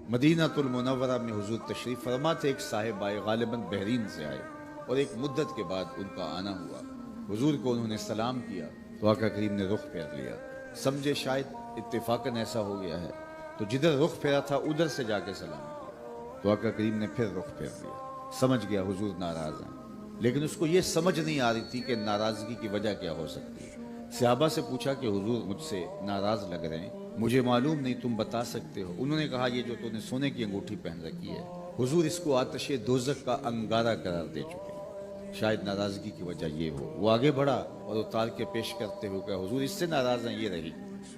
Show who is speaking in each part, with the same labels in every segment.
Speaker 1: مدینۃ المنورہ میں حضور تشریف فرما تھے. ایک صاحب آئے، غالباً بحرین سے آئے، اور ایک مدت کے بعد ان کا آنا ہوا. حضور کو انہوں نے سلام کیا تو آقا کریم نے رخ پھیر لیا. سمجھے شاید اتفاقاً ایسا ہو گیا ہے، تو جدھر رخ پھیرا تھا ادھر سے جا کے سلام کیا. تو آقا کریم نے پھر رخ پھیر لیا. سمجھ گیا حضور ناراض ہیں، لیکن اس کو یہ سمجھ نہیں آ رہی تھی کہ ناراضگی کی وجہ کیا ہو سکتی ہے. صحابہ سے پوچھا کہ حضور مجھ سے ناراض لگ رہے ہیں، مجھے معلوم نہیں، تم بتا سکتے ہو؟ انہوں نے کہا یہ جو تو نے سونے کی انگوٹھی پہن رکھی ہے، حضور اس کو آتش دوزخ کا انگارہ قرار دے چکے ہیں، شاید ناراضگی کی وجہ یہ ہو. وہ آگے بڑھا اور اتار کے پیش کرتے ہوئے کہا حضور اس سے ناراض ہیں، یہ رہی.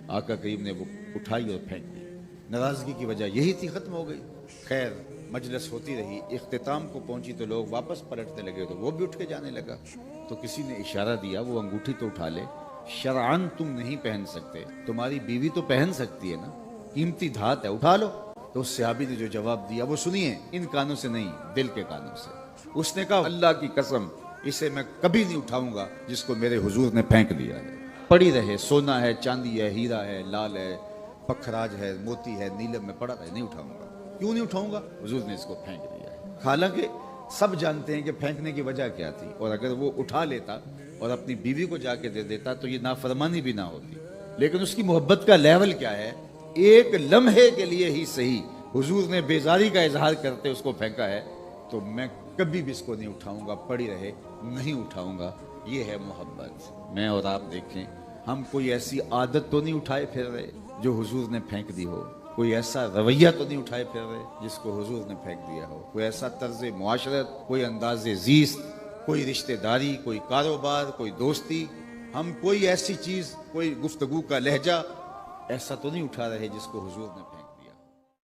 Speaker 1: آقا کریم نے وہ اٹھائی اور پھینک دی. ناراضگی کی وجہ یہی تھی، ختم ہو گئی. خیر مجلس ہوتی رہی، اختتام کو پہنچی تو لوگ واپس پلٹنے لگے تو وہ بھی اٹھ کے جانے لگا. تو کسی نے اشارہ دیا وہ انگوٹھی تو اٹھا لے، شرعاً تم نہیں پہن سکتے، تمہاری بیوی تو پہن سکتی ہے نا، قیمتی دھات ہے، اٹھا لو. تو اس صحابی نے جو جواب دیا وہ سنیے، ان کانوں سے نہیں، دل کے کانوں سے. اس نے کہا اللہ کی قسم اسے میں کبھی نہیں اٹھاؤں گا جس کو میرے حضور نے پھینک دیا ہے. پڑی رہے، سونا ہے، چاندی ہے، ہیرا ہے، لال ہے، پکھراج ہے، موتی ہے، نیلم میں پڑا رہے، نہیں اٹھاؤں گا. کیوں نہیں اٹھاؤں گا؟ حضور نے اس کو پھینک دیا ہے. حالانکہ سب جانتے ہیں کہ پھینکنے کی وجہ کیا تھی، اور اگر وہ اٹھا لیتا اور اپنی بیوی کو جا کے دے دیتا تو یہ نافرمانی بھی نہ ہوتی. لیکن اس کی محبت کا لیول کیا ہے، ایک لمحے کے لیے ہی صحیح حضور نے بیزاری کا اظہار کرتے اس کو پھینکا ہے، تو میں کبھی بھی اس کو نہیں اٹھاؤں گا، پڑی رہے نہیں اٹھاؤں گا. یہ ہے محبت. میں اور آپ دیکھیں، ہم کوئی ایسی عادت تو نہیں اٹھائے پھر رہے جو حضور نے پھینک دی ہو، کوئی ایسا رویہ تو نہیں اٹھائے پھر رہے جس کو حضور نے پھینک دیا ہو، کوئی ایسا طرز معاشرت، کوئی انداز زیست، کوئی رشتہ داری، کوئی کاروبار، کوئی دوستی، ہم کوئی ایسی چیز، کوئی گفتگو کا لہجہ ایسا تو نہیں اٹھا رہے جس کو حضور نے پھینک